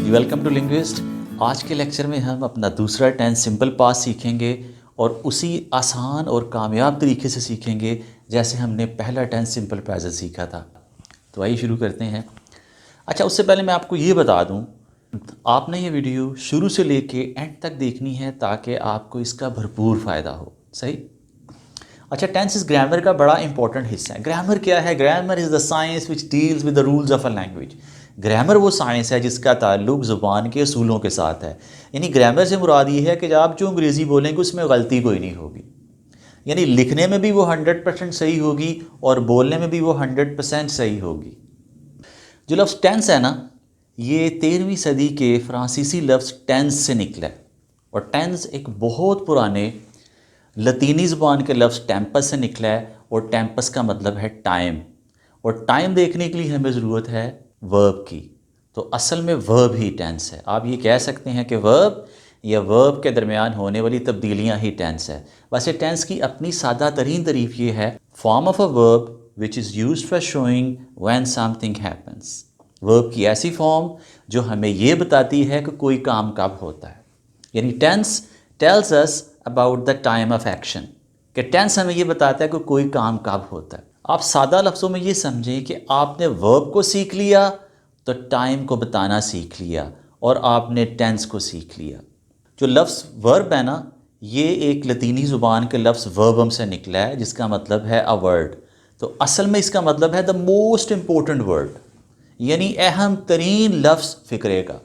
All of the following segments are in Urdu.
Welcome to linguist. آج کے لیکچر میں ہم اپنا دوسرا ٹینس سمپل پاسٹ سیکھیں گے اور اسی آسان اور کامیاب طریقے سے سیکھیں گے جیسے ہم نے پہلا ٹینس سمپل پریزنٹ سیکھا تھا. تو آئیے شروع کرتے ہیں. اچھا، اس سے پہلے میں آپ کو یہ بتا دوں، آپ نے یہ ویڈیو شروع سے لے کے اینڈ تک دیکھنی ہے تاکہ آپ کو اس کا بھرپور فائدہ ہو. صحیح؟ اچھا، ٹینس از گرامر کا بڑا امپورٹنٹ حصہ ہے. گرامر کیا ہے؟ Grammar is the science which deals with the rules of a language. Grammar وہ سائنس ہے جس کا تعلق زبان کے اصولوں کے ساتھ ہے. یعنی گرامر سے مراد یہ ہے کہ جب آپ جو انگریزی بولیں گے اس میں غلطی کوئی نہیں ہوگی. یعنی لکھنے میں بھی وہ 100% صحیح ہوگی اور بولنے میں بھی وہ 100% صحیح ہوگی. جو لفظ ٹینس ہے نا، یہ 13ویں صدی کے فرانسیسی لفظ ٹینس سے نکلا ہے. اور ٹینس ایک بہت پرانے لطینی زبان کے لفظ ٹیمپس سے نکلا ہے، اور ٹیمپس کا مطلب ہے ٹائم. اور ٹائم دیکھنے کے لیے ہمیں ضرورت ہے ورب کی. تو اصل میں ورب ہی ٹینس ہے. آپ یہ کہہ سکتے ہیں کہ ورب یا ورب کے درمیان ہونے والی تبدیلیاں ہی ٹینس ہے. ویسے ٹینس کی اپنی سادہ ترین تعریف یہ ہے: form of a verb which is used for showing when something happens. Verb کی ایسی فارم جو ہمیں یہ بتاتی ہے کہ کوئی کام کب ہوتا ہے. یعنی tense tells us about the time of action, کہ ٹینس ہمیں یہ بتاتا ہے کہ کوئی کام کب ہوتا ہے. آپ سادہ لفظوں میں یہ سمجھیں کہ آپ نے ورب کو سیکھ لیا تو ٹائم کو بتانا سیکھ لیا، اور آپ نے ٹینس کو سیکھ لیا. جو لفظ ورب ہے نا، یہ ایک لطینی زبان کے لفظ وربم سے نکلا ہے جس کا مطلب ہے اے ورڈ. تو اصل میں اس کا مطلب ہے دا موسٹ امپورٹنٹ ورڈ، یعنی اہم ترین لفظ فقرے کا.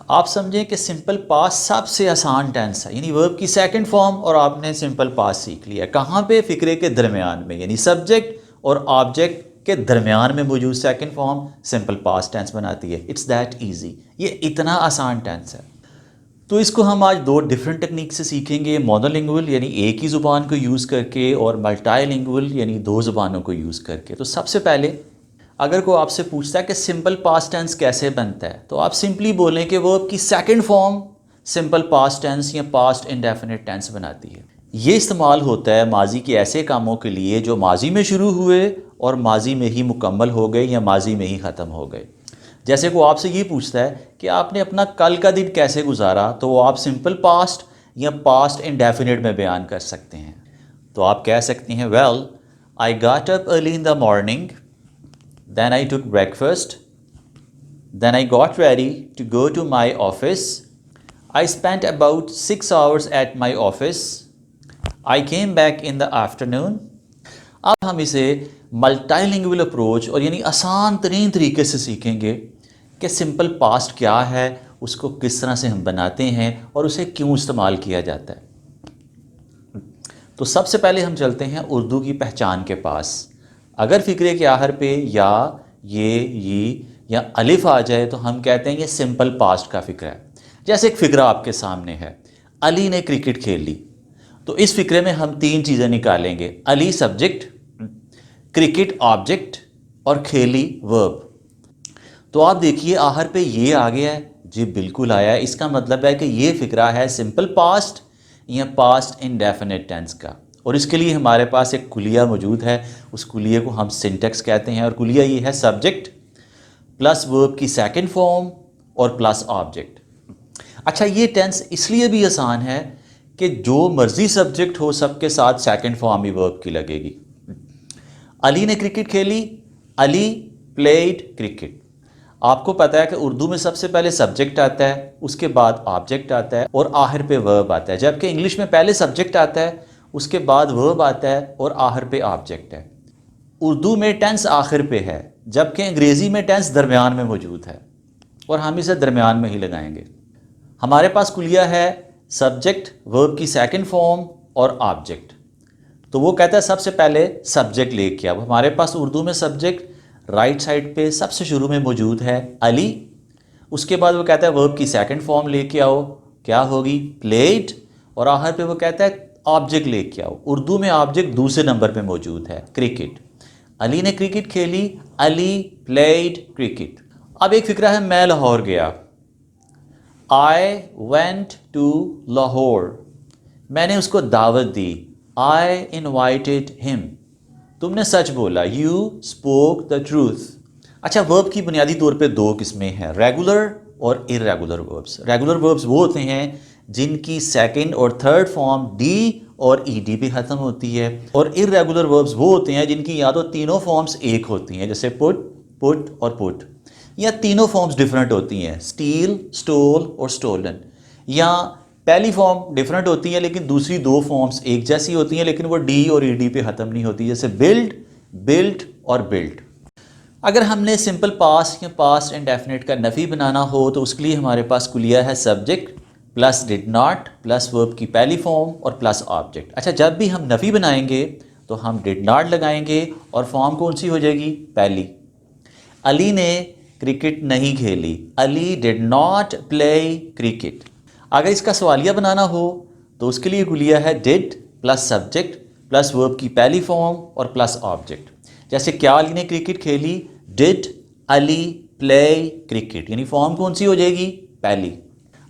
آپ سمجھیں کہ سمپل پاسٹ سب سے آسان ٹینس ہے، یعنی ورب کی سیکنڈ فارم، اور آپ نے سمپل پاسٹ سیکھ لیا. کہاں پہ؟ فقرے کے درمیان میں، یعنی سبجیکٹ اور آبجیکٹ کے درمیان میں موجود second form simple past tense بناتی ہے. It's that easy. یہ اتنا آسان ٹینس ہے. تو اس کو ہم آج دو ڈیفرنٹ ٹیکنیک سے سیکھیں گے: مونولنگول یعنی ایک ہی زبان کو یوز کر کے، اور ملٹائی لنگول یعنی دو زبانوں کو یوز کر کے. تو سب سے پہلے اگر کوئی آپ سے پوچھتا ہے کہ سمپل پاسٹ ٹینس کیسے بنتا ہے، تو آپ سمپلی بولیں کہ ورب کی second form simple past tennis یا پاسٹ انڈیفینٹ ٹینس بناتی ہے. یہ استعمال ہوتا ہے ماضی کے ایسے کاموں کے لیے جو ماضی میں شروع ہوئے اور ماضی میں ہی مکمل ہو گئے یا ماضی میں ہی ختم ہو گئے. جیسے کوئی آپ سے یہ پوچھتا ہے کہ آپ نے اپنا کل کا دن کیسے گزارا، تو وہ آپ سمپل پاسٹ یا پاسٹ انڈیفینٹ میں بیان کر سکتے ہیں. تو آپ کہہ سکتے ہیں: well I got up early in the morning, then I took breakfast, then I got ready to go to my office. I spent about 6 hours at my office. I came back in the afternoon. اب ہم اسے ملٹائی لنگول اپروچ اور یعنی آسان ترین طریقے سے سیکھیں گے کہ سمپل پاسٹ کیا ہے، اس کو کس طرح سے ہم بناتے ہیں اور اسے کیوں استعمال کیا جاتا ہے. تو سب سے پہلے ہم چلتے ہیں اردو کی پہچان کے پاس. اگر فقرے کے آخر پہ یا یا الف آ جائے تو ہم کہتے ہیں یہ سمپل پاسٹ کا فقرہ ہے. جیسے ایک فقرہ آپ کے سامنے ہے: علی نے کرکٹ کھیل لی. تو اس فقرے میں ہم تین چیزیں نکالیں گے: علی سبجیکٹ، کرکٹ آبجیکٹ، اور کھیلی ورب. تو آپ دیکھیے آخر پہ یہ آ گیا ہے. جی بالکل آیا ہے. اس کا مطلب ہے کہ یہ فقرہ ہے سمپل پاسٹ یا پاسٹ انڈیفینٹ ٹینس کا. اور اس کے لیے ہمارے پاس ایک کلیہ موجود ہے. اس کلیے کو ہم سنٹیکس کہتے ہیں، اور کلیہ یہ ہے: سبجیکٹ پلس ورب کی سیکنڈ فارم اور پلس آبجیکٹ. اچھا، یہ ٹینس اس لیے بھی آسان ہے کہ جو مرضی سبجیکٹ ہو سب کے ساتھ سیکنڈ فارم ہی ورب کی لگے گی. علی نے کرکٹ کھیلی، علی پلیڈ کرکٹ. آپ کو پتہ ہے کہ اردو میں سب سے پہلے سبجیکٹ آتا ہے، اس کے بعد آبجیکٹ آتا ہے، اور آخر پہ ورب آتا ہے. جبکہ انگلش میں پہلے سبجیکٹ آتا ہے، اس کے بعد ورب آتا ہے، اور آخر پہ آبجیکٹ ہے. اردو میں ٹینس آخر پہ ہے، جبکہ انگریزی میں ٹینس درمیان میں موجود ہے، اور ہم اسے درمیان میں ہی لگائیں گے. ہمارے پاس کلیہ ہے سبجیکٹ، ورب کی سیکنڈ فارم اور آبجیکٹ. تو وہ کہتا ہے سب سے پہلے سبجیکٹ لے کے. اب ہمارے پاس اردو میں سبجیکٹ رائٹ سائڈ پہ سب سے شروع میں موجود ہے علی. اس کے بعد وہ کہتا ہے ورب کی سیکنڈ فارم لے کے آؤ، کیا ہوگی؟ پلیڈ. اور آخر پہ وہ کہتا ہے آبجیکٹ لے کے آؤ. اردو میں آبجیکٹ دوسرے نمبر پہ موجود ہے، کرکٹ. علی نے کرکٹ کھیلی، علی پلیڈ کرکٹ. اب ایک فقرہ ہے: میں لاہور گیا. I went to Lahore. میں نے اس کو دعوت دی. I invited him. تم نے سچ بولا. You spoke the truth. اچھا، ورب کی بنیادی طور پہ دو قسمیں ہیں: ریگولر اور irregular verbs. Regular verbs وہ ہوتے ہیں جن کی سیکنڈ اور تھرڈ فارم ڈی اور ای ڈی پہ ختم ہوتی ہے، اور irregular verbs وہ ہوتے ہیں جن کی یا تو تینوں فارمز ایک ہوتی ہیں، جیسے put اور put، یا تینوں فارمز ڈیفرنٹ ہوتی ہیں، steal، stole اور stolen، یا پہلی فارم ڈیفرنٹ ہوتی ہے لیکن دوسری دو فارمز ایک جیسی ہوتی ہیں لیکن وہ ڈی اور ای ڈی پہ ختم نہیں ہوتی، جیسے build اور built۔ اگر ہم نے سمپل پاسٹ یا پاسٹ انڈیفینٹ کا نفی بنانا ہو تو اس کے لیے ہمارے پاس کلیہ ہے subject plus did not plus ورب کی پہلی فارم اور پلس آبجیکٹ۔ اچھا، جب بھی ہم نفی بنائیں گے تو ہم ڈڈ ناٹ لگائیں گے اور فارم کون سی ہو جائے گی؟ پہلی۔ علی نے کرکٹ نہیں کھیلی، علی ڈڈ ناٹ پلے کرکٹ۔ اگر اس کا سوالیہ بنانا ہو تو اس کے لیے کلیہ ہے ڈڈ پلس سبجیکٹ پلس ورب کی پہلی فارم اور پلس آبجیکٹ۔ جیسے کیا علی نے کرکٹ کھیلی؟ ڈڈ علی پلے کرکٹ، یعنی فارم کون سی ہو جائے گی؟ پہلی۔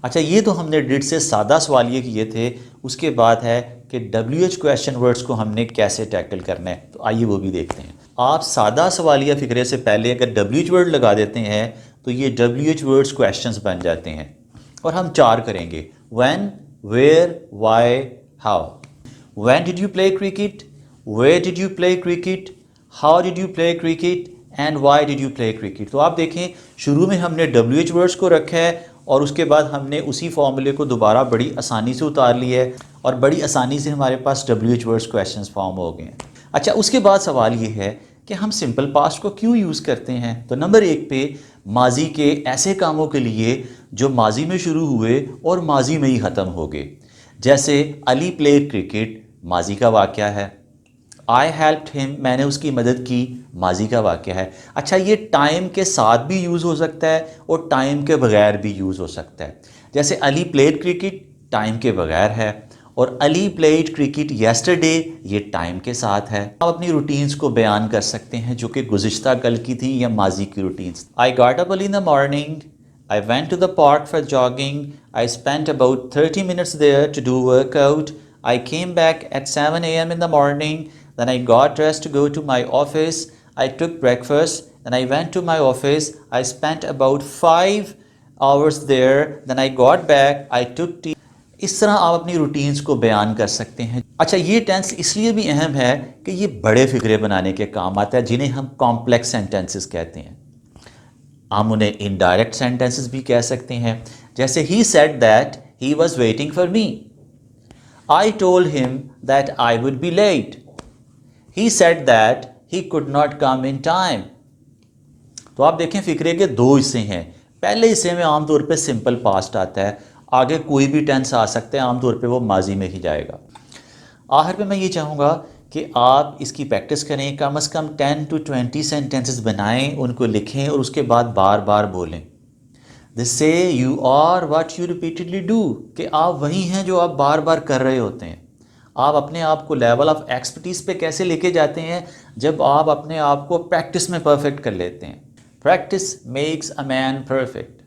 اچھا، یہ تو ہم نے ڈڈ سے سادہ سوالیے کیے تھے، اس کے بعد ہے کہ ڈبلیو ایچ کویشچن ورڈز کو ہم نے کیسے ٹیکل کرنا ہے، تو آئیے وہ بھی دیکھتے ہیں۔ آپ سادہ سوالیہ فقرے سے پہلے اگر ڈبلیو ایچ ورڈ لگا دیتے ہیں تو یہ ڈبلیو ایچ ورڈز کویشچنز بن جاتے ہیں، اور ہم 4 کریں گے: when, where, why, how. When did you play cricket? Where did you play cricket? How did you play cricket? And why did you play cricket. تو آپ دیکھیں شروع میں ہم نے ڈبلیو ایچ ورڈس کو رکھا ہے اور اس کے بعد ہم نے اسی فارمولے کو دوبارہ بڑی آسانی سے اتار لی ہے، اور بڑی آسانی سے ہمارے پاس W H words questions form ہو گئے ہیں۔ اچھا، اس کے بعد سوال یہ ہے کہ ہم سمپل پاسٹ کو کیوں یوز کرتے ہیں؟ تو نمبر 1 پہ ماضی کے ایسے کاموں کے لیے جو ماضی میں شروع ہوئے اور ماضی میں ہی ختم ہو گئے، جیسے علی پلیڈ کرکٹ ماضی کا واقعہ ہے، I helped him میں نے اس کی مدد کی ماضی کا واقعہ ہے۔ اچھا، یہ ٹائم کے ساتھ بھی یوز ہو سکتا ہے اور ٹائم کے بغیر بھی یوز ہو سکتا ہے، جیسے علی پلیڈ کرکٹ ٹائم کے بغیر ہے، اور علی پلیڈ کرکٹ یسٹرڈے یہ ٹائم کے ساتھ ہے۔ آپ اپنی روٹینز کو بیان کر سکتے ہیں جو کہ گزشتہ کل کی تھی یا ماضی کی routines. I got up early in the morning, I went to the park for jogging, I spent about 30 minutes there to do workout, I came back at 7 a.m. in the morning, then I got dressed to go to my office, I took breakfast, then I went to my office, I spent about 5 hours there, then I got back, I took tea۔ اس طرح آپ اپنی روٹینز کو بیان کر سکتے ہیں۔ اچھا، یہ ٹینس اس لیے بھی اہم ہے کہ یہ بڑے فقرے بنانے کے کام آتا ہے جنہیں ہم کمپلیکس سینٹنسز کہتے ہیں۔ ہم انہیں انڈائریکٹ سینٹنسز بھی کہہ سکتے ہیں، جیسے he said that he was waiting for me, I told him that I would be late, he said that he could not come in time۔ تو آپ دیکھیں فقرے کے 2 حصے ہیں۔ پہلے حصے میں عام طور پہ سمپل پاسٹ آتا ہے، آگے کوئی بھی ٹینس آ سکتا ہے، عام طور پہ وہ ماضی میں ہی جائے گا۔ آخر پہ میں یہ چاہوں گا کہ آپ اس کی پریکٹس کریں، کم از کم 10 to 20 سینٹنسز بنائیں، ان کو لکھیں اور اس کے بعد بار بار بولیں۔ They say you are what you repeatedly do، کہ آپ وہی ہیں جو آپ بار بار کر رہے ہوتے ہیں۔ آپ اپنے آپ کو لیول آف ایکسپرٹیز پہ کیسے لے کے جاتے ہیں؟ جب آپ اپنے آپ کو پریکٹس میں پرفیکٹ کر لیتے ہیں۔ Practice makes a man perfect.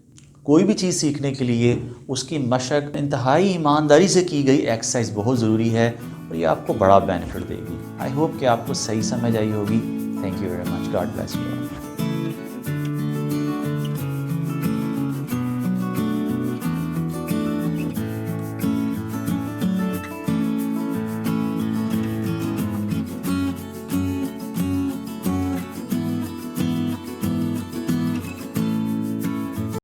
کوئی بھی چیز سیکھنے کے لیے اس کی مشق انتہائی ایمانداری سے کی گئی ایکسرسائز بہت ضروری ہے، اور یہ آپ کو بڑا بینیفٹ دے گی۔ آئی ہوپ کہ آپ کو صحیح سمجھ آئی ہوگی۔ Thank you very much, God bless you.